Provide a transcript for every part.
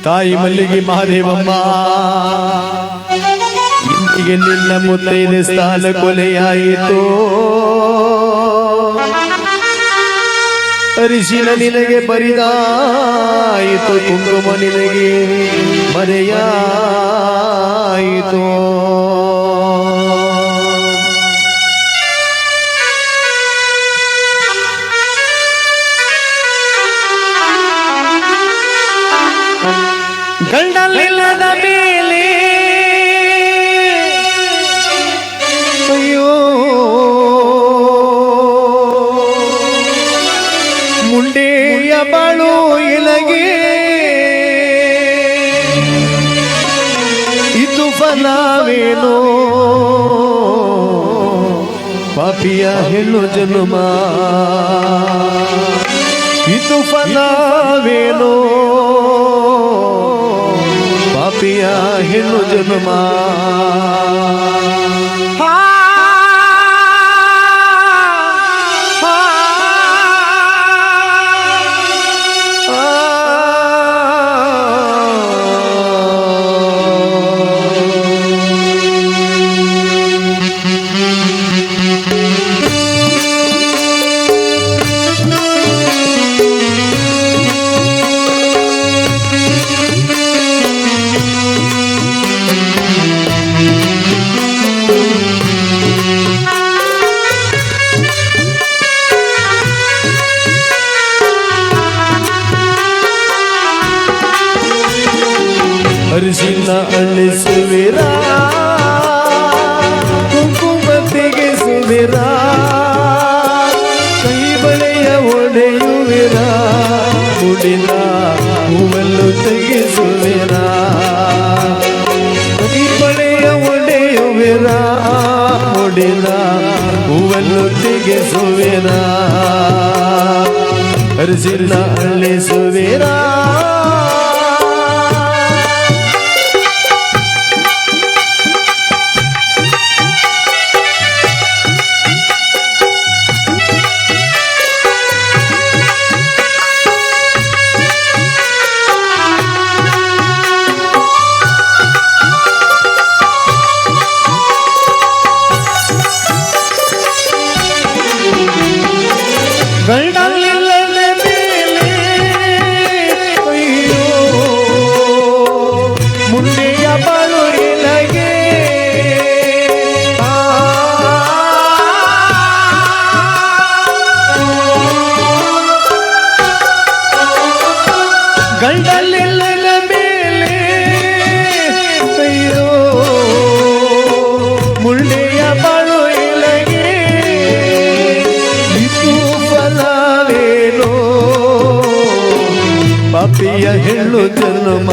ತಾಯಿ ಮಲ್ಲಿಗೆ ಮಹಾದೇವಮ್ಮ ಇಂದಿಗೆ ನಿನ್ನ ಮುತ್ತೈದೆ ಸ್ಥಾನ ಕೊಲೆಯಾಯಿತು. ಅರಿಶಿನ ನಿನಗೆ ಬರಿದಾಯಿತು, ಕುಂಕುಮ ನಿನಗೆ ಮರೆಯಾಯಿತು. ಗಂಡಲಿಲ್ಲದ ಮೇಲೆ ಅಯ್ಯೋ ಮುಂಡೆಯ ಬಾಳು ಇಲಗೆ ಇದು ಫಲವೇನೋ ಪಾಪಿಯ ಹೆಣ್ಣು ಜನ್ಮ, ಇದು ಫಲವೇನೋ ಪಾಪಿಯ ಹೆಣ್ಣು ಜನ್ಮ. ಅರಿಶಿನ ಅಳಿಸುವಿರ, ಕುಂಕುಮ ತೆಗೆಸುವಿರ, ಕೈ ಬಳೆಯ ಒಡೆಯುವಿರ, ಮುಡಿನ ಹೂವಲ್ಲು ತೆಗೆಸುವಿರ, ಕೈ ಬಳೆಯ ಒಡೆಯುವಿರ, ಮುಡಿನ ಹೂವಲ್ಲು ತೆಗೆಸುವಿರ, ಅರಿಶಿನ ಅಳಿಸುವಿರ. ಗಂಡಲಿಲ್ಲದ ಮೇಲೆ ಅಯ್ಯೋ ಮುಂಡೆಯ ಬಾಳು ಇಲಗೆ ಗಂಡಲಿಲ್ಲದ ಮೇಲೆ ಅಯ್ಯೋ ಮುಂಡೆಯ ಬಾಳು ಇಲಗೆ ಫಲವೇನೋ ಪಾಪಿಯ ಹೆಣ್ಣು ಜನ್ಮ,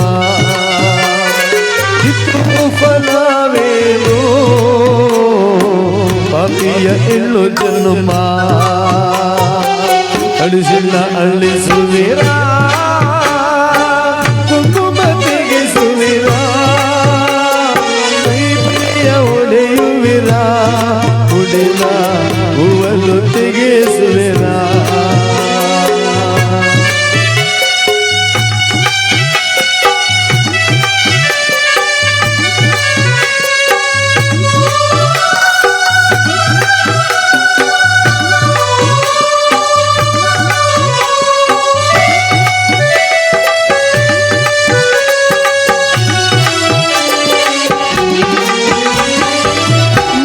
ಇದು ಫಲವೇನೋ ಪಾಪಿಯ ಹೆಣ್ಣು ಜನ್ಮ. ಅಳಿಸಿಲ್ಲ ಅಳಿಸುವಿರ, ಕುಂಕುಮ ತೆಗೆಸುವಿರ, ಕೈ ಬಳೆಯ ಒಡೆಯುವಿರ, ಉಡಿನ ಹೂವಲ್ಲು ತೆಗೆಸುವಿರ.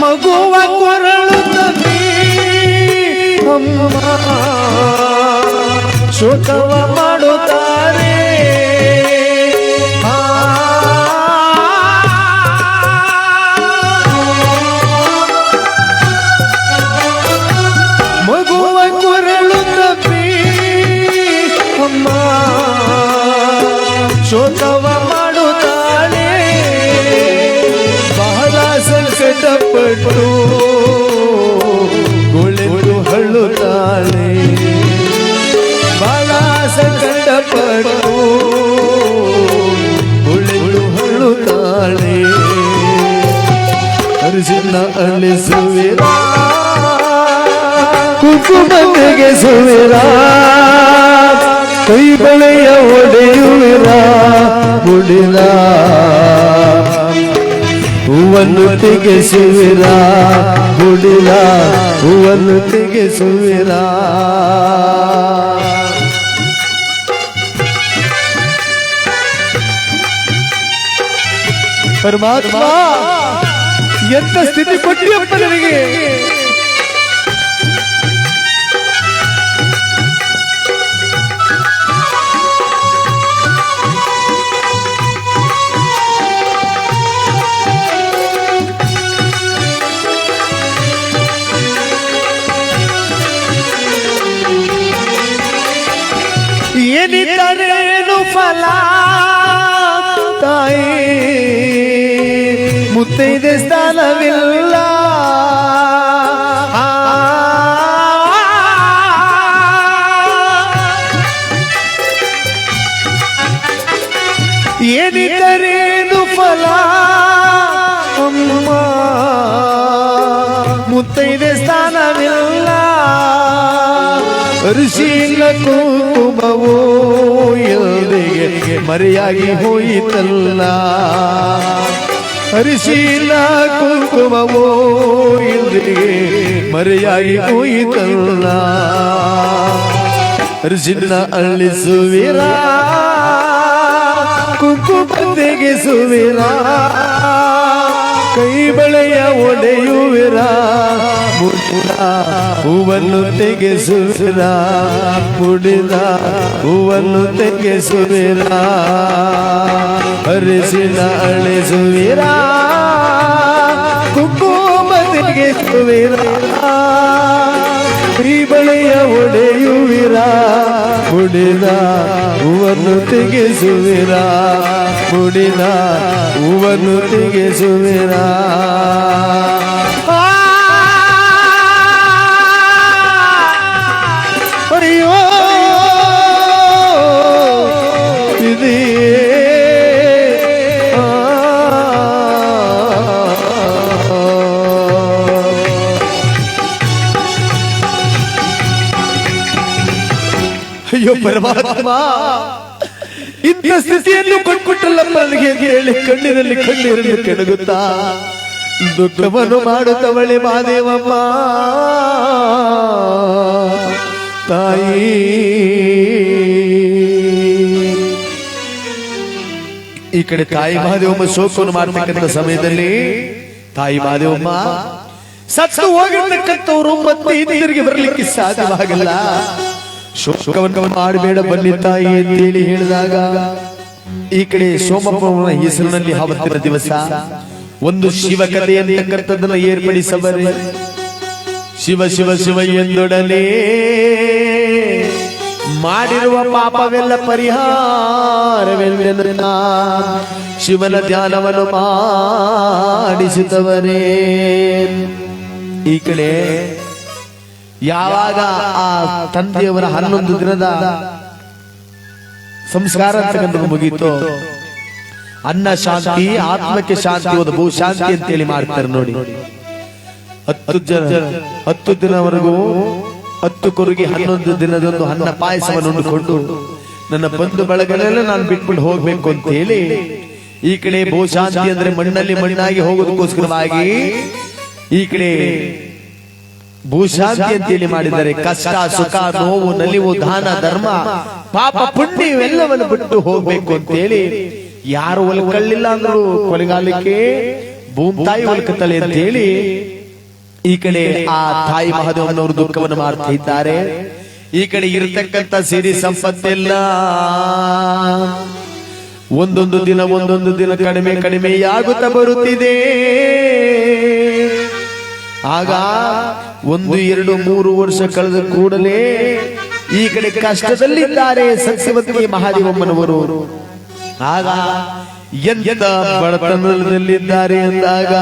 ಮಗುವ ಕೊರಳು ತಪ್ಪಿ ಅಮ್ಮ ಶೋಕವ ಮಾಡುತ್ತಾರೆ, ಮಗುವ ಕೊರಳು ತಪ್ಪಿ ಅಮ್ಮ ಶೋಕವ ಮಾಡುತ್ತಾಳೆ, ಬಹಳ ಸಂಕಟಪಟ್ಟು ಗೋಳೆಂದು ಹಳ್ಳುತ್ತಾಳೆ, ಬಹಳ ಸಂಕಟಪಟ್ಟು ಗೋಳೆಂದು ಹಳ್ಳುತ್ತಾಳೆ. ಅರಿಶಿನ ಅಳಿಸುವಿರ, ಕುಂಕುಮ ತೆಗೆಸುವಿರ, ಕೈ ಬಳೆಯ ಒಡೆಯುವಿರ, ಕುಡಿದ ಹೂವನ್ನು ತೆಗೆಸುವಿರ ಕುಡಿದ ಹೂವನ್ನು ತೆಗೆಸುವಿರ ಪರಮಾತ್ಮ ಎಂತ ಸ್ಥಿತಿ ಕೊಟ್ಟಿಯಪ್ಪ ನನಗೆ ಏನಿದ್ದರೇನು ಫಲ ತಾಯಿ ಮುತ್ತೈದೆ ಸ್ಥಾನವಿಲ್ಲ ಏನಿದ್ದರೇನು ಫಲ ಅಮ್ಮ ಮುತ್ತೈದೆ ಸ್ಥಾನವಿಲ್ಲ ಋಷಿಲ ಕುಂಕುಮವೋ ಎಲ್ರಿಗೆ ಮರೆಯಾಗಿ ಹೋಯಿತಲ್ಲ ಋಷಿಲ ಕುಂಕುಮವೋ ಎಲ್ರಿಗೆ ಮರೆಯಾಗಿ ಹೋಯಿತಲ್ಲ ಋಷಿನ ಅಳಿಸುವಿರ ಕುಂಕುಮ ತೆಗೆಸುವಿರ ಕೈ ಬಳೆಯ ಒಡೆಯುವಿರ ಮುಡಿದ ಹೂವನ್ನು ತೆಗೆಸುವಿರ ಮುಡಿದ ಹೂವನ್ನು ತೆಗೆಸುವಿರ ಅರಿಶಿನ ಅಳಿಸುವಿರ ಕುಂಕುಮ ತೆಗೆಸುವಿರ ಕೈ ಬಳೆಯ ಒಡೆಯುವಿರ ಮುಡಿದ ಹೂವನ್ನು ತೆಗೆಸುವಿರ ಮುಡಿದ ಹೂವನ್ನು ತೆಗೆಸುವಿರ ಅಯ್ಯೋ ಇದೇ ಅಯ್ಯೋ ಪರಮಾತ್ಮ ಇಂಥ ಸ್ಥಿತಿಯನ್ನು ಕೊಟ್ಬಿಟ್ಟಲ್ಲಪ್ಪ ನನಗೆ ಹೇಳಿ ಕಣ್ಣಿನಲ್ಲಿ ಕಣ್ಣೀರನ್ನು ಕೆಣಗುತ್ತಾ ದುಃಖವನ್ನು ಮಾಡುತ್ತವಳೆ ಮಾದೇವಮ್ಮ ತಾಯಿ ಈ ಕಡೆ ತಾಯಿ ಮಹಾದೇವಮ್ಮ ಶೋಕವನ್ನು ಮಾಡತಕ್ಕಂಥ ಸಮಯದಲ್ಲಿ ತಾಯಿ ಮಹಾದೇವಮ್ಮ ಸತ್ತು ಹೋಗಿರ್ತಕ್ಕಂಥವ್ರು ಮತ್ತೆ ಹಿಂದಿರುಗಿ ಬರಲಿಕ್ಕೆ ಸಾಧ್ಯವಾಗಿಲ್ಲ ಶೋಕವನ್ನು ಮಾಡಬೇಡ ಬನ್ನಿ ತಾಯಿ ಅಂತೇಳಿ ಹೇಳಿದಾಗ ಈ ಕಡೆ ಸೋಮಪ್ಪನ ಹೆಸರಿನಲ್ಲಿ ಆವತ್ತಿನ ದಿವಸ ಒಂದು ಶಿವ ಕಥೆ ಅಂತಕ್ಕಂಥದ್ದನ್ನ ಏರ್ಪಡಿಸಬಾರೆ ಶಿವ ಶಿವ ಶಿವ ಎಂದೊಡನೆ ಮಾಡಿರುವ ಪಾಪವೆಲ್ಲ ಪರಿಹಾರವೆಲ್ಲ ಶಿವನ ಧ್ಯಾನವನ್ನು ಮಾಡಿಸುತ್ತವರೇ ಈ ಕಡೆ ಯಾವಾಗ ಆ ತಂದೆಯವರ 11 ದಿನದ ಸಂಸ್ಕಾರ ಅಂತಕ್ಕಂಥದ್ದು ಮುಗೀತು ಅನ್ನ ಶಾಂತಿ ಆತ್ಮಕ್ಕೆ ಶಾಂತಿ ಒಂದು ಭೂ ಶಾಂತಿ ಅಂತೇಳಿ ಮಾಡ್ತಾರೆ ನೋಡಿ 10 ದಿನವರೆಗೂ 10 ಕೊರಗಿ 11 ದಿನದೊಂದು ಅನ್ನ ಪಾಯಸವನ್ನು ಉಂಡುಕೊಂಡು ನನ್ನ ಬಂಧು ಬಳಗನೆಲ್ಲ ನಾನು ಬಿಟ್ಬಿಟ್ಟು ಹೋಗ್ಬೇಕು ಅಂತ ಹೇಳಿ ಈ ಕಡೆ ಭೂ ಶಾಂತಿ ಅಂದ್ರೆ ಮಣ್ಣಲ್ಲಿ ಮಣ್ಣಾಗಿ ಹೋಗೋದಕ್ಕೋಸ್ಕರವಾಗಿ ಈ ಕಡೆ ಭೂಶಾಂತಿ ಅಂತೇಳಿ ಮಾಡಿದ್ದಾರೆ ಕಷ್ಟ ಸುಖ ನೋವು ನಲಿವು ದಾನ ಧರ್ಮ ಪಾಪ ಪುಣ್ಯ ಇವೆಲ್ಲವನ್ನು ಬಿಟ್ಟು ಹೋಗ್ಬೇಕು ಅಂತೇಳಿ ಯಾರು ಒಲ್ಕೊಳ್ಳಿಲ್ಲ ಅಂದ್ರು ಕೊಲೆಗಾಲಕ್ಕೆ ಭೂಮಿ ತಾಯಿ ಒಲ್ಕತ್ತಲೆ ಅಂತ ಹೇಳಿ ಈ ಕಡೆ ಆ ತಾಯಿ ಮಹಾದೇವನವರು ದುಃಖವನ್ನು ಮಾಡ್ತಾ ಇದ್ದಾರೆ ಈ ಕಡೆ ಇರತಕ್ಕಂತ ಸಿರಿ ಸಂಪತ್ತೆಲ್ಲ ಒಂದೊಂದು ದಿನ ಕಡಿಮೆಯಾಗುತ್ತಾ ಬರುತ್ತಿದೆ ಆಗ 1, 2, 3 ವರ್ಷ ಕಳೆದ ಕೂಡಲೇ ಈ ಕಡೆ ಕಷ್ಟದಲ್ಲಿದ್ದಾರೆ ಸತ್ಯವತಿ ಮಹಾದೇವಮ್ಮನವರು ಆಗ ಎಂತ ಬಡತನದಲ್ಲಿದ್ದಾರೆ ಅಂದಾಗ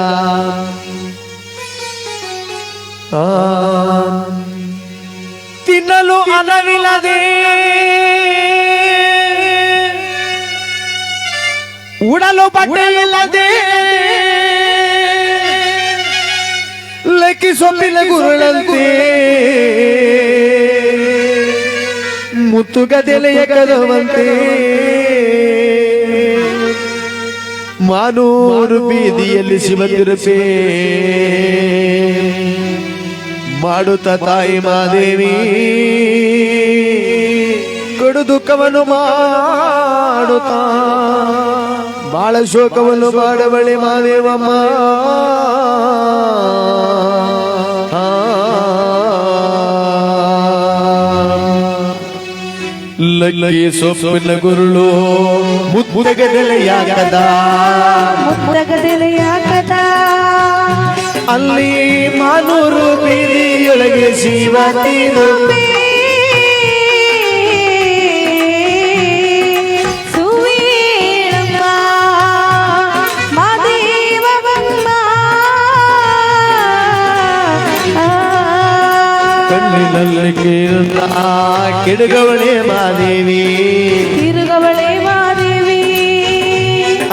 ತಿನ್ನಲು ಅನ್ನವಿಲ್ಲದೆ ಉಡಲು ಬಟ್ಟೆ ಇಲ್ಲದೆ ಲಕ್ಕಿ ಸೊಪ್ಪಿನ ಗುರುಳಂತೆ ಮುತ್ತುಗದೆಲೆಯ ಕದವಂತೆ ಮಾನೂರು ಬೀದಿಯಲ್ಲಿ ಶಿವತಿರುಪೆ ಮಾಡುತ್ತ ತಾಯಿ ಮಾದೇವಿ ಕಡು ದುಃಖವನ್ನು ಮಾಡುತ್ತಾ ಬಾಳ ಶೋಕವನ್ನು ಮಾಡಬಳೆ ಮಾದೇವಮ್ಮ. ಲಕ್ಕಿ ಸೊಪ್ಪಿನ ಗುರುಳು ಮುದ್ದಗದೆಲೆಯಾಗದ ಅಲ್ಲಿ ಮಾನೂರು ಬೀದಿಯೊಳಗೆ ಶಿವತಿರು ಕಣ್ಣಿನಲ್ಲಿ ಕಿಡುಗವಳೆ ಮಾದೇವಿ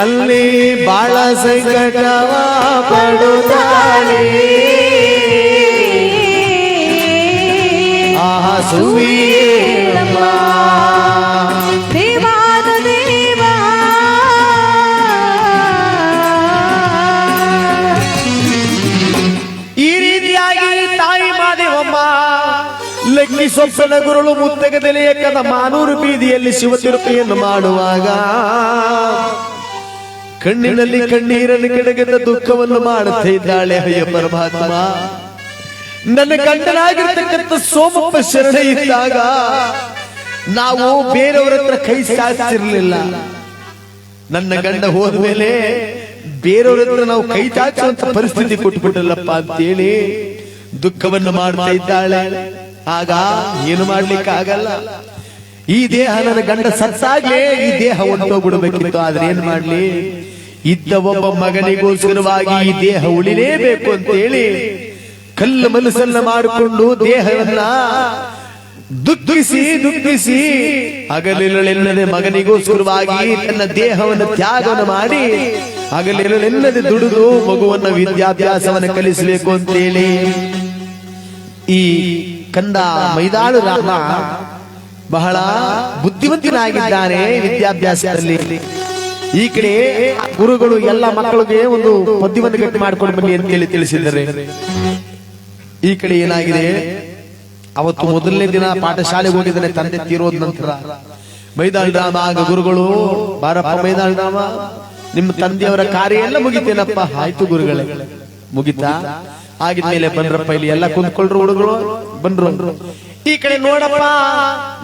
ಅಲ್ಲಿ ಬಾಳ ಸಂಕಟವ ಪಡುತ್ತಾಳೆ. ಆಹಾ ಸುವೀರಮ್ಮ ದೇವಾದ ದೇವ ಈ ರೀತಿಯಾಗಿ ತಾಯಿ ಮಾದೇವಮ್ಮ ಲಕ್ಕಿ ಸೊಪ್ಪನ ಗುರುಳು ಮುತ್ತಗದೆಲೆಯ ಕದ ಮಾನೂರು ಬೀದಿಯಲ್ಲಿ ಶಿವತಿರುಪೆಯನ್ನು ಮಾಡುವಾಗ ಕಣ್ಣಿನಲ್ಲಿ ಕಣ್ಣೀರನ್ನು ಕೆಡಗದ ದುಃಖವನ್ನು ಮಾಡುತ್ತಾ ಇದ್ದಾಳೆ. ಅಯ್ಯ ಪರಮಾತ್ಮ, ನನ್ನ ಗಂಡನಾಗಿರ್ತಕ್ಕಂಥ ಸೋಮಪ್ಪ ಶರಣ ಇದ್ದಾಗ ನಾವು ಬೇರೆಯವರ ಹತ್ರ ಕೈ ಚಾಚಿರಲಿಲ್ಲ. ನನ್ನ ಗಂಡ ಹೋದ್ಮೇಲೆ ಬೇರೆಯವರ ಹತ್ರ ನಾವು ಕೈ ಚಾಚುವಂತ ಪರಿಸ್ಥಿತಿ ಕೊಟ್ಬಿಟ್ಟಲ್ಲಪ್ಪ ಅಂತೇಳಿ ದುಃಖವನ್ನು ಮಾಡ್ತಾ ಇದ್ದಾಳೆ. ಆಗ ಏನು ಮಾಡ್ಲಿಕ್ಕೆ ಆಗಲ್ಲ. ಈ ದೇಹ ನನ್ನ ಗಂಡ ಸತ್ತಾಗ್ಲೇ ಈ ದೇಹ ಹೊಂಟೋಗ್ಬಿಡ್ಬೇಕಿತ್ತು. ಆದ್ರೆ ಏನ್ ಮಾಡ್ಲಿ, ಇದ್ದ ಒಬ್ಬ ಮಗನಿಗೋಸ್ಕರವಾಗಿ ಈ ದೇಹ ಉಳಿಲೇಬೇಕು ಅಂತೇಳಿ ಕಲ್ಲು ಮನಸ್ಸನ್ನ ಮಾಡಿಕೊಂಡು ದೇಹವನ್ನ ದುಃಖಿಸಿ ಹಗಲಿರಳೆಲ್ಲದೆ ಮಗನಿಗೋಸ್ಕರವಾಗಿ ತನ್ನ ದೇಹವನ್ನು ತ್ಯಾಗವನ್ನು ಮಾಡಿ ಹಗಲಿರಳೆಲ್ಲದೆ ದುಡಿದು ಮಗುವನ್ನ ವಿದ್ಯಾಭ್ಯಾಸವನ್ನು ಕಲಿಸಬೇಕು ಅಂತೇಳಿ ಈ ಕಂದ ಮೈದಾಳು ರಾಮ ಬಹಳ ಬುದ್ಧಿವಂತನಾಗಿದ್ದಾನೆ ವಿದ್ಯಾಭ್ಯಾಸದಲ್ಲಿ. ಈ ಕಡೆ ಗುರುಗಳು ಎಲ್ಲ ಮಕ್ಕಳಿಗೆ ಒಂದು ಪದ್ಯವನ್ನು ಗಟ್ಟಿ ಮಾಡ್ಕೊಂಡು ಬನ್ನಿ ಅಂತೇಳಿ ತಿಳಿಸಿದ್ದಾರೆ. ಈ ಕಡೆ ಏನಾಗಿದೆ, ಅವತ್ತು ಮೊದಲನೇ ದಿನ ಪಾಠಶಾಲೆಗೆ ಹೋಗಿದ್ದಾನೆ ತಂದೆ ತೀರೋದ ನಂತರ. ಮೈದಾಳ ರಾಮ ಆಗ ಗುರುಗಳು, ಬಾರಪ್ಪ ಮೈದಾಳ ರಾಮ, ನಿಮ್ಮ ತಂದೆಯವರ ಕಾರ್ಯ ಎಲ್ಲ ಮುಗಿತೇನಪ್ಪ. ಆಯ್ತು ಗುರುಗಳೇ, ಮುಗಿತಾ? ಆಗಿದ್ಮೇಲೆ ಬಂದ್ರಪ್ಪ, ಇಲ್ಲಿ ಎಲ್ಲ ಕುಂತ್ಕೊಳ್ರು ಹುಡುಗರು ಬಂದ್ರು. ಈ ಕಡೆ ನೋಡಪ್ಪ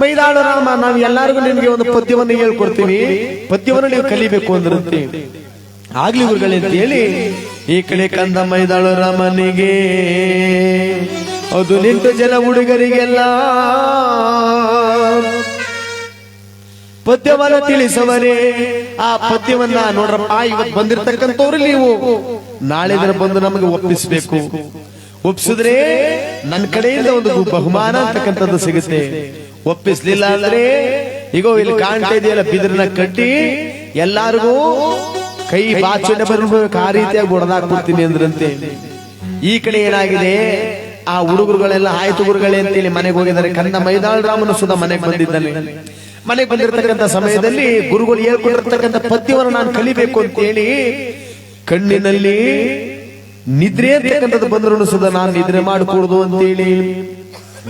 ಮೈದಾಳು ರಾಮ, ನಾವು ಎಲ್ಲಾರಿಗೂ ನಿಮ್ಗೆ ಒಂದು ಪದ್ಯವನ್ನು ಹೇಳ್ಕೊಡ್ತೀವಿ, ಪದ್ಯವನ್ನು ನೀವು ಕಲಿಬೇಕು ಅಂದ್ರಂತೆ. ಆಗ್ಲಿ ಗುರುಗಳೇ ಅಂತ ಹೇಳಿ ಈ ಕಡೆ ಕಂದ ಮೈದಾಳು ರಾಮನಿಗೆ 18 ಜನ ಹುಡುಗರಿಗೆಲ್ಲ ಪದ್ಯವನ್ನ ತಿಳಿಸವರೇ. ಆ ಪದ್ಯವನ್ನ ನೋಡ್ರಪ್ಪ, ಇವತ್ತು ಬಂದಿರತಕ್ಕಂಥವ್ರು ನೀವು ನಾಳೆ ದಿನ ಬಂದು ನಮಗೆ ಒಪ್ಪಿಸ್ಬೇಕು. ಒಪ್ಪಿಸಿದ್ರೆ ನನ್ನ ಕಡೆಯಿಂದ ಒಂದು ಬಹುಮಾನ ಅಂತಕ್ಕಂಥದ್ದು ಸಿಗುತ್ತೆ. ಒಪ್ಪಿಸ್ಲಿಲ್ಲ ಅಂದ್ರೆ ಈಗೋ ಇಲ್ಲಿ ಕಾಣ್ತಾ ಇದೆಯಲ್ಲ ಬಿದಿರನ್ನ ಕಟ್ಟಿ ಎಲ್ಲಾರಿಗೂ ಕೈ ಬಾಚಣೆ ಬರ್ಬೇಕು, ಆ ರೀತಿಯಾಗಿ ಹೊಡೆದಾಕ್ಬಿಡ್ತೀನಿ ಅಂದ್ರಂತೆ. ಈ ಕಡೆ ಏನಾಗಿದೆ, ಆ ಹುಡುಗರುಗಳೆಲ್ಲ ಆಯ್ತು ಗುರುಗಳೇ ಅಂತೇಳಿ ಮನೆಗೆ ಹೋಗಿದ್ದಾರೆ. ಕಂದ ಮೈದಾಳ ರಾಮನು ಸುಧಾ ಮನೆಗೆ ಬಂದಿದ್ದಾನೆ. ಮನೆಗೆ ಬಂದಿರತಕ್ಕಂಥ ಸಮಯದಲ್ಲಿ ಗುರುಗಳು ಹೇಳ್ಕೊಂಡಿರ್ತಕ್ಕಂಥ ಪದ್ಯವನ್ನು ನಾನು ಕಲಿಬೇಕು ಅಂತೇಳಿ ಕಣ್ಣಿನಲ್ಲಿ ನಿದ್ರೆ ಅಂತಕ್ಕಂಥದ್ದು ಬಂದ್ರು ಸುಧಾ ನಾನು ನಿದ್ರೆ ಮಾಡಕೂಡದು ಅಂತೇಳಿ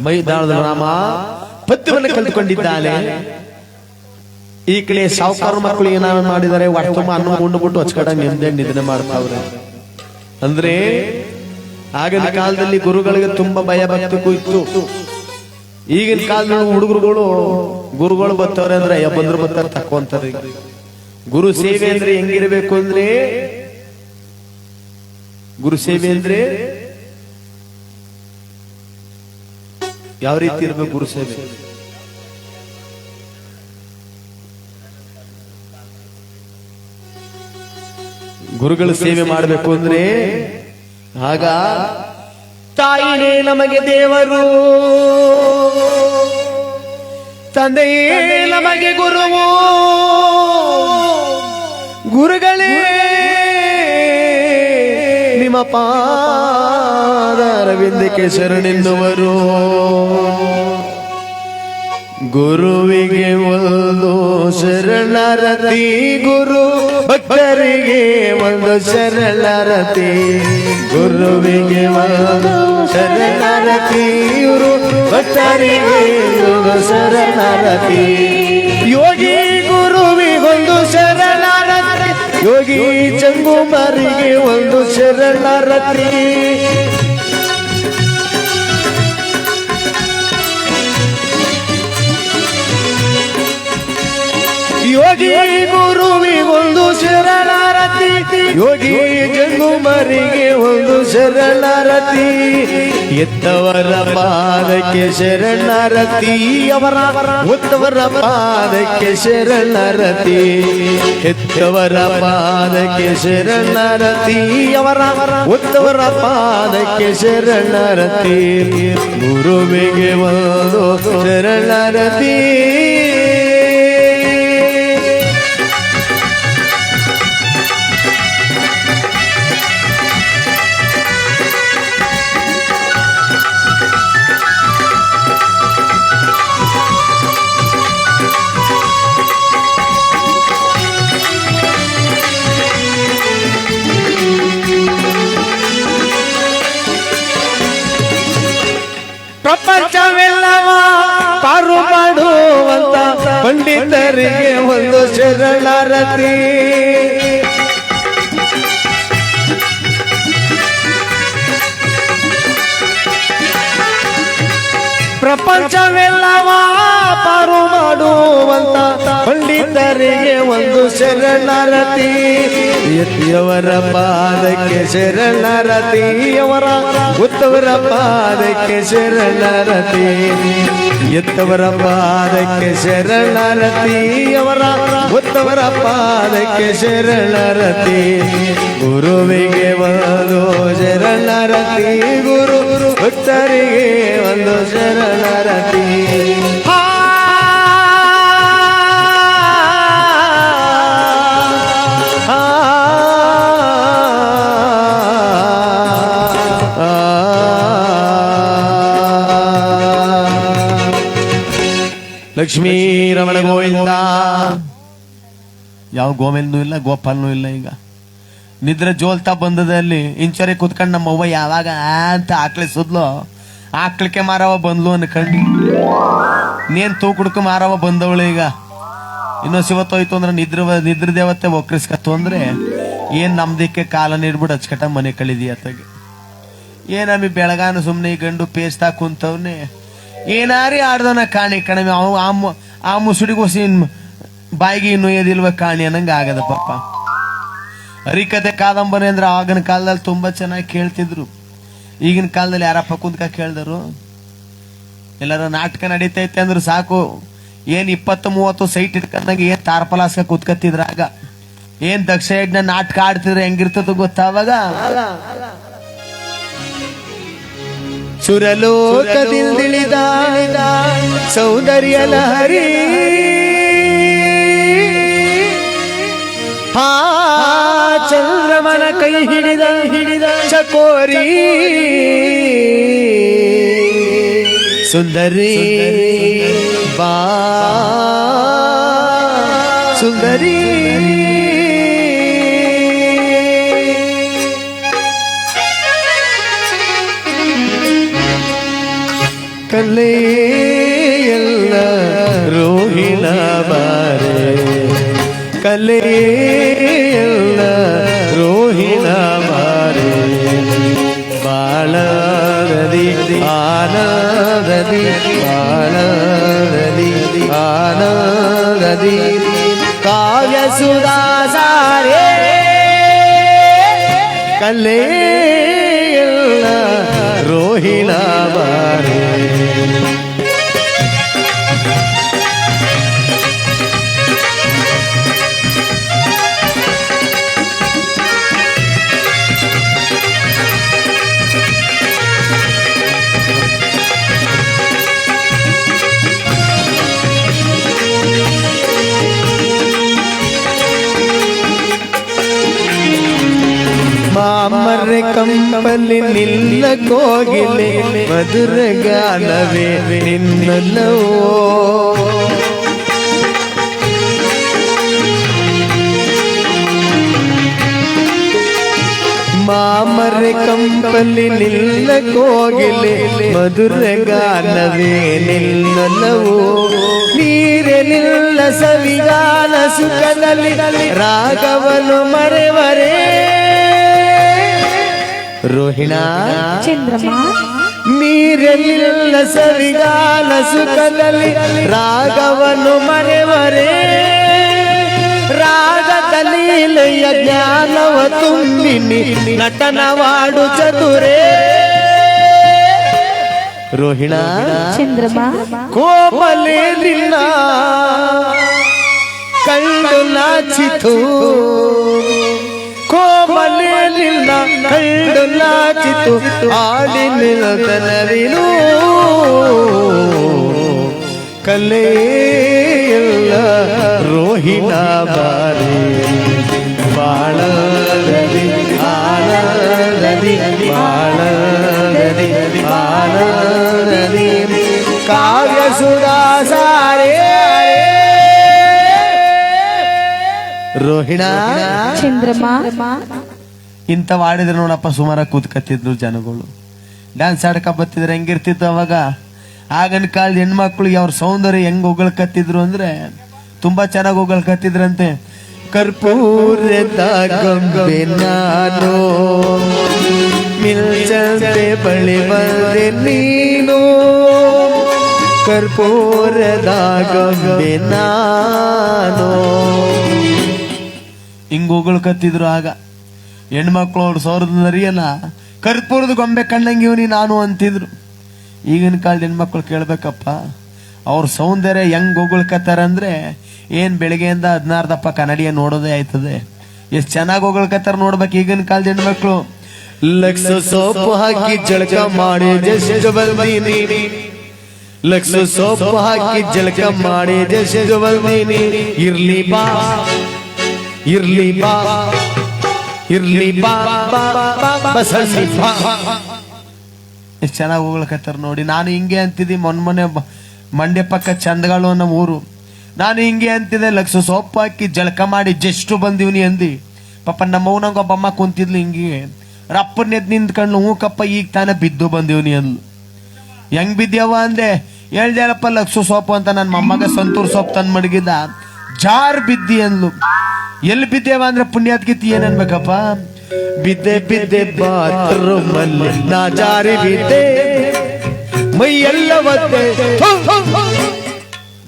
ಮೈದಾಳದ ರಾಮ ಪದ್ಯವನ್ನು ಕಲ್ತ್ಕೊಂಡಿದ್ದಾನೆ. ಈ ಕಡೆ ಸಾವುಕಾರ ಮಕ್ಕಳು ಏನಾದ್ರು ಮಾಡಿದ್ದಾರೆ, ಹೊಟ್ಟೆ ತುಂಬ ಅನ್ನ ಉಂಡುಬಿಟ್ಟು ಹಚ್ಕಡಂಗ್ ಎಂದೇ ನಿದ್ರೆ ಮಾಡ್ತಾವ್ರೆ. ಅಂದ್ರೆ ಆಗಿನ ಕಾಲದಲ್ಲಿ ಗುರುಗಳಿಗೆ ತುಂಬಾ ಭಯ ಭಕ್ತಿ ಇತ್ತು. ಈಗಿನ ಕಾಲದಲ್ಲಿ ಗುರುಗಳು ಬರ್ತಾವ್ರೆ ಅಂದ್ರೆ ಬಂದ್ರು ಬರ್ತಾರೆ ತಕ್ಕೊಂತಾರೆ. ಗುರು ಸೇವೆ ಅಂದ್ರೆ ಹೆಂಗಿರ್ಬೇಕು ಅಂದ್ರೆ, ಗುರು ಸೇವೆ ಅಂದ್ರೆ ಯಾವ ರೀತಿ ಇರ್ಬೇಕು ಗುರು ಸೇವೆ? ಗುರುಗಳ ಸೇವೆ ಮಾಡಬೇಕು ಅಂದ್ರೆ ಆಗ ತಾಯಿನೇ ನಮಗೆ ದೇವರು, ತಂದೆಯೇ ನಮಗೆ ಗುರುವು, ಗುರುಗಳೇ ನಿಮ್ಮ ಪಾದ ಅರವಿಂದಕ್ಕೆ ಶರಣೆನ್ನುವರು. ಗುರುವಿಗೆ ಒಂದು ಶರಣಾರತಿ, ಗುರು ಭಕ್ತರಿಗೆ ಒಂದು ಶರಣಾರತಿ. ಗುರುವಿಗೆ ಒಂದು ಶರಣಾರತಿ, ಗುರು ಭಕ್ತರಿಗೆ ಒಂದು ಶರಣಾರತಿ. ಯೋಗಿ ಗುರುವಿಗೊಂದು ಶರಣಾರತಿ, ಯೋಗಿ ಜಂಗುಮಾರಿಗೆ ಒಂದು ಶರಣಾರತಿ. ಯೋಗಿ ಗುರುವಿಗೊಂದು ಶರಣಾರತಿ, ಯೋಗಿ ಜಂಗುಮರಿಗೆ ಒಂದು ಶರಣಾರತಿ. ಎತ್ತವರ ಪಾದಕ್ಕೆ ಶರಣಾರತಿ, ಅವರ ಉತ್ತವರ ಪಾದಕ್ಕೆ ಶರಣಾರತಿ. ಎತ್ತವರ ಪಾದಕ್ಕೆ ಶರಣಾರತಿ, ಅವರ ಉತ್ತವರ ಪಾದಕ್ಕೆ ಶರಣಾರತಿ. ಗುರುವಿಗೆ ಒಂದು ಶರಣಾರತಿ. ಪ್ರಪಂಚವೆಲ್ಲವ ಪಾರು ಮಾಡುವಂತ ಪಂಡಿತರಿಗೆ ಒಂದು ಶರಣಾರತಿ. ಪ್ರಪಂಚವೆಲ್ಲವ ಪಾರು ಮಾಡುವಂತ ಪಂಡಿತರಿಗೆ ಒಂದು ಶರಣಾರತಿ. ಎತ್ತಿಯವರ ಪಾದಕ್ಕೆ ಶರಣಾರತಿ, ಅವರ ಉತ್ತವರ ಪಾದಕ್ಕೆ ಶರಣಾರತಿ. ಎತ್ತವರ ಪಾದಕ್ಕೆ ಶರಣಾರತಿ, ಅವರ ಉತ್ತವರ ಪಾದಕ್ಕೆ ಶರಣಾರತಿ. ಗುರುವಿಗೆ ಒಂದು ಶರಣಾರತಿ, ಗುರು ಭಕ್ತರಿಗೆ ಒಂದು ಶರಣಾರತಿ. ಲಕ್ಷ್ಮೀ ರಮಣ ಗೋವಿಂದ. ಯಾವ ಗೋವಿಂದನೂ ಇಲ್ಲ, ಗೋಪಾಲನೂ ಇಲ್ಲ. ಈಗ ನಿದ್ರೆ ಜೋಲ್ತಾ ಬಂದದ ಅಲ್ಲಿ ಇಂಚರಿ ಕುತ್ಕೊಂಡು ನಮ್ಮ ಅವ್ವ ಯಾವಾಗ ಅಂತ ಆಕ್ಳಿ ಸುದ್ಲು, ಆಕ್ಳಿಕೆ ಮಾರವ ಬಂದ್ಲು ಅನ್ಕಂಡು ನೀನ್ ತೂ ಕುಡ್ಕ ಮಾರವ ಬಂದವಳು. ಈಗ ಇನ್ನೂ ಸಿವತ್ತೋಯ್ತು ಅಂದ್ರೆ ನಿದ್ರ ದೇವತೆ ಒಕ್ರಿಸ್ಕತ್ತು ಅಂದ್ರೆ ಏನ್ ನಮ್ದಕ್ಕೆ ಕಾಲ ನೀಡ್ಬಿಟ್ಟು ಹಚ್ಕಟ ಮನೆ ಕಳಿದಿ ಅತ್ತಗೆ. ಏನಮ್ಮಿ ಬೆಳಗಾನ ಸುಮ್ನೆ ಈ ಗಂಡು ಪೇಸ್ತಾ ಕುಂತವ್ನೆ ಏನಾರಿ ಆಡ್ದವನ ಕಾಣಿ ಕಣಮಿ. ಆ ಮುಸುಡಿಗೋಸಿ ಬಾಯಿಗೆ ನುಯ್ಯದಿಲ್ವ ಕಾಣಿ ಅನ್ನಂಗ ಆಗದ ಪಾಪ. ಹರಿಕತೆ ಕಾದಂಬರಿ ಅಂದ್ರೆ ಆಗಿನ ಕಾಲದಲ್ಲಿ ತುಂಬಾ ಚೆನ್ನಾಗಿ ಕೇಳ್ತಿದ್ರು. ಈಗಿನ ಕಾಲದಲ್ಲಿ ಯಾರಪ್ಪ ಕುಂತ್ಕ ಕೇಳ್ದರು? ಎಲ್ಲಾರ ನಾಟಕ ನಡೀತೈತೆ ಅಂದ್ರೆ ಸಾಕು, ಏನ್ 20-30 ಸೈಟ್ ಇಟ್ಕೊಂಡಾಗ ಏನ್ ತಾರ್ಪಲಾಸ್ಕ ಕುತ್ಕತ್ತಿದ್ರ. ಆಗ ಏನ್ ದಕ್ಷ ಯಜ್ಞ ನಾಟಕ ಆಡ್ತಿದ್ರೆ ಹೆಂಗಿರ್ತದ ಗೊತ್ತಾವಾಗ. ಸುರಲೋಕದಿಳಿದ ಸೌಂದರ್ಯ ಲಹರಿ, ಚಂದ್ರಮನ ಕೈ ಹಿಡಿದ ಚಕೋರಿ ಸುಂದರಿ ಬಾ ಸುಂದರಿ. ಕಲೆಯಲ್ಲ ರೋಹಿಣ ಬಾರೆ, ಕಲೆಯಲ್ಲ ರೋಹಿಣ ಬಾರೆ. ಬಾಳದಿ ಆನಂದದಿ, ಬಾಳದಿ ಆನಂದದಿ ಕಾವ್ಯ ಸುಧಾಸಾರೇ. ಕಲೆಯಲ್ಲ ರೋಹಿಣ ಬಾರೆ. ಮಾಮರೇ ಕಂಪಲ್ಲಿ ನಿಲ್ಲ ಕೋಗಿಲೆ ಮಧುರ ಗಾನವೇ ನಿನ್ನಲ್ಲವೋ ಮಾಮರೆ ಕಂಪಲ್ಲಿ ನಿಲ್ಲ ಕೋಗಿಲೆ ಮಧುರ ಗಾನವೇ ನಿನ್ನಲ್ಲವೋ ನೀರೆ ನಿಲ್ಲ ಸವಿಗಾನ ಸುಖದಲ್ಲಿ ರಾಗವನು ಮರೆವರೇ ರೋಹಿಣಾ ಚಂದ್ರಮ್ಮ ನೀರೆಲ್ಲ ಸವಿಗಾನ ಸುಖದಲ್ಲಿ ರಾಗವನ್ನು ಮರೆವರೇ ರಾಗದಲೀಲೆಯ ಜ್ಞಾನವ ತುಂಬಿನಿ ನಟನವಾಡು ಚತುರೇ ರೋಹಿಣಾ ಚಂದ್ರಮ್ಮ ಕೋಮಲೆ ನಿನ್ನ ಕಂಡು ನಾಚಿತು ಕೋಮಲೆ ನಿನ್ನ ಕಂಡು ನಾಚಿತು ಆಡಿ ನಿಲ್ತನವಿನು ಕಲೆಯಲ್ಲ ರೋಹಿಣಾ ಬಾರಿ ಬಾಳದಿ ಆಳದಿ ಬಾಳದಿ ಬಾಳದಿ ಕಾವ್ಯ ಸುಧಾಸಾರೇ ರೋಹಿಣಾ ಚಂದ್ರಮ್ಮ ಇಂಥವ್ ಆಡಿದ್ರೆ ನೋಡಪ್ಪ ಸುಮಾರ ಕೂತ್ಕತ್ತಿದ್ರು ಜನಗಳು ಡ್ಯಾನ್ಸ್ ಆಡಕ ಬತ್ತಿದ್ರೆ ಹೆಂಗಿರ್ತಿತ್ತು ಅವಾಗ ಆಗಿನ ಕಾಲದ ಹೆಣ್ಮಕ್ಳಿಗೆ ಅವ್ರ ಸೌಂದರ್ಯ ಹೆಂಗ್ ಹೊಗಳ್ಕತ್ತಿದ್ರು ಅಂದ್ರೆ ತುಂಬಾ ಚೆನ್ನಾಗಿ ಹೊಗಳ್ಕತ್ತಿದ್ರಂತೆ ಕರ್ಪೂರದ ಗೊಂಬೆ ನಾನು ಮಿಲ್ಚಂತೆ ಬಳಿ ಬಂದೆ ನೀನು ಕರ್ಪೂರದ ಗೊಂಬೆ ನಾನು ಹಿಂಗ್ ಹೊಗಳ್ಕತ್ತಿದ್ರು ಆಗ ಹೆಣ್ಮಕ್ಳು ಅವ್ರ ಸೌಂದರ್ಯನ ಕರ್ಪೂರದ ಗೊಂಬೆ ಕಣ್ಣಂಗಿವ್ನಿ ನಾನು ಅಂತಿದ್ರು ಈಗಿನ ಕಾಲದ ಹೆಣ್ಮಕ್ಳು ಕೇಳ್ಬೇಕಪ್ಪ ಅವ್ರ ಸೌಂದರ್ಯ ಹೆಂಗ್ ಹೊಗಳ್ಕತ್ತಾರ ಅಂದ್ರೆ ಏನ್ ಬೆಳಿಗ್ಗೆಯಿಂದ 16 ದಪ್ಪ ಕನ್ನಡಿಯ ನೋಡೋದೇ ಆಯ್ತದೆ ಎಷ್ಟ್ ಚೆನ್ನಾಗಿ ಹೊಗಳ್ಕತ್ತಾರ ನೋಡ್ಬೇಕು ಈಗಿನ ಕಾಲದ ಹೆಣ್ಮಕ್ಳು ಲಕ್ಷ ಸೋಪು ಹಾಕಿ ಜಳಕ ಮಾಡಿ ಜಸ್ಟ್ ಬಂದೀನಿ ಲಕ್ಷ ಸೋಪು ಹಾಕಿ ಜಳಕ ಮಾಡಿ ಜಸ್ಟ್ ಬಂದೀನಿ ಇರ್ಲಿ ಬಾ ಇರ್ಲಿ ಬಾ ಇರ್ಲಿ ಬಾ ಬಸಳ್ಳಿ ಬಾ ಎಷ್ಟು ಚೆನ್ನಾಗಿ ಹೋಗ್ಲಕತ್ತಾರ ನೋಡಿ ನಾನು ಹಿಂಗೆ ಅಂತಿದ್ದಿ ಮೊನ್ನೆ ಮಂಡ್ಯ ಪಕ್ಕ ಚಂದಗಳು ನಮ್ಮ ಊರು ನಾನು ಹಿಂಗೆ ಅಂತಿದ್ದೆ ಲಕ್ಷ ಸೊಪ್ಪು ಹಾಕಿ ಜಳಕ ಮಾಡಿ ಜಸ್ಟ್ ಬಂದಿವ್ನಿ ಅಂದಿ ಪಾಪ ನಮ್ಮ ಅವನಂಗೊಬ್ಬಮ್ಮ ಕುಂತಿದ್ಲು ಹಿಂಗೆ ರಪ್ಪನೆದ್ ನಿಂತ್ಕೊಂಡು ಹೂಕಪ್ಪ ಈಗ ತಾನೇ ಬಿದ್ದು ಬಂದಿವ್ನಿ ಅಂದ್ಲು ಹೆಂಗ್ ಬಿದ್ಯವ ಅಂದೆ ಹೇಳ್ದೇಳಪ್ಪ ಲಕ್ಷ ಸೊಪ್ಪು ಅಂತ ನನ್ನ ಮೊಮ್ಮಗ ಸಂತೂರ್ ಸೊಪ್ಪು ತಂದು ಮಡಗಿದ್ದ ಜಾರ್ ಬಿದ್ದಿ ಅಂದ್ಲು ಎಲ್ಲಿ ಬಿದ್ದೇವ ಅಂದ್ರೆ ಪುಣ್ಯಾತ್ಕಿತಿ ಏನ್ ಅನ್ಬೇಕಪ್ಪ ಬಿದ್ದೆ ಬಿದ್ದೆ ಬಾತ್ರೂಮಲ್ಲಿ ನಾ ಜಾರಿ ಬಿದ್ದೆ ಮೈ ಎಲ್ಲ ಒದ್ದೆ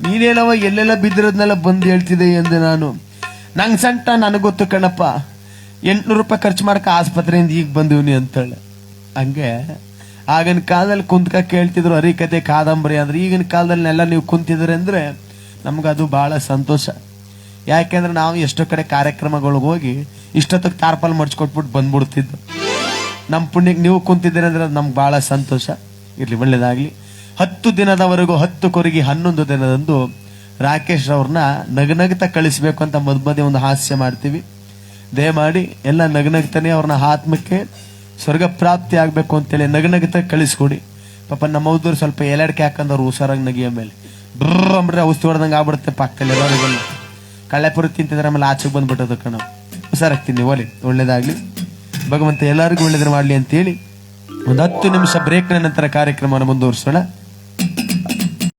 ನೀನೇನವ ಎಲ್ಲೆಲ್ಲ ಬಿದ್ದಿರೋದ್ನೆಲ್ಲ ಬಂದು ಹೇಳ್ತಿದ್ದೆ ಎಂದೆ ನಾನು ನಂಗ್ ಸಂಟ ನನಗ್ ಗೊತ್ತು ಕಣಪ್ಪ 800 ರೂಪಾಯಿ ಖರ್ಚು ಮಾಡಕ ಆಸ್ಪತ್ರೆಯಿಂದ ಈಗ ಬಂದಿವ್ನಿ ಅಂತೇಳಿ ಹಂಗೆ ಆಗಿನ ಕಾಲದಲ್ಲಿ ಕುಂತ್ಕ ಕೇಳ್ತಿದ್ರು ಹರಿಕತೆ ಕಾದಂಬರಿ ಅಂದ್ರೆ ಈಗಿನ ಕಾಲದಲ್ಲಿ ಎಲ್ಲ ನೀವು ಕುಂತಿದ್ರಿ ಅಂದ್ರೆ ನಮ್ಗದು ಬಹಳ ಸಂತೋಷ ಯಾಕೆಂದ್ರೆ ನಾವು ಎಷ್ಟೋ ಕಡೆ ಕಾರ್ಯಕ್ರಮಗಳಿಗೆ ಹೋಗಿ ಇಷ್ಟೊತ್ತಿಗೆ ತಾರ್ಪಾಲ್ ಮಡ್ಚ್ಕೊಟ್ಬಿಟ್ಟು ಬಂದ್ಬಿಡ್ತಿದ್ದು ನಮ್ಮ ಪುಣ್ಯಕ್ಕೆ ನೀವು ಕುಂತಿದ್ದೀರಿ ಅಂದ್ರೆ ಅದು ನಮ್ಗೆ ಬಹಳ ಸಂತೋಷ ಇರ್ಲಿ ಒಳ್ಳೇದಾಗ್ಲಿ 10 ದಿನದವರೆಗೂ 10 ಕೊರಗಿ 11 ದಿನದಂದು ರಾಕೇಶ್ ಅವ್ರನ್ನ ನಗನಗ್ತಾ ಕಳಿಸ್ಬೇಕು ಅಂತ ಮಧ್ಯ ಒಂದು ಹಾಸ್ಯ ಮಾಡ್ತೀವಿ ದಯಮಾಡಿ ಎಲ್ಲ ನಗನಗ್ತಾನೆ ಅವ್ರನ್ನ ಆತ್ಮಕ್ಕೆ ಸ್ವರ್ಗ ಪ್ರಾಪ್ತಿ ಆಗ್ಬೇಕು ಅಂತೇಳಿ ನಗನಗ್ತಾ ಕಳಿಸ್ಕೊಡಿ ಪಾಪ ನಮ್ಮ ಹೌದವ್ರು ಸ್ವಲ್ಪ ಎಲೆಡ್ಕೆ ಹಾಕಂದವ್ರು ಹುಷಾರಾಗಿ ನಗಿಯ ಮೇಲೆ ಬ್ರ ಅಂಬ್ರೆ ಔಷಧಿ ಹೊಡೆದಂಗೆ ಆಗ್ಬಿಡುತ್ತೆ ಪಕ್ಕದಲ್ಲಿ ಎಲ್ಲರಿಗೆಲ್ಲ ಕಳ್ಳೆಪುರಿ ತಿಂತಿದ್ರೆ ಆಮೇಲೆ ಆಚೆಗೆ ಬಂದ್ಬಿಟ್ಟದ ಕಣ ಹುಷಾರಾಗ್ತೀನಿ ಒಲೆ ಒಳ್ಳೇದಾಗ್ಲಿ ಭಗವಂತ ಎಲ್ಲರಿಗೂ ಒಳ್ಳೇದ್ರ ಮಾಡ್ಲಿ ಅಂತೇಳಿ ಒಂದು 10 ನಿಮಿಷ ಬ್ರೇಕ್ನ ನಂತರ ಕಾರ್ಯಕ್ರಮವನ್ನು ಮುಂದುವರಿಸೋಣ.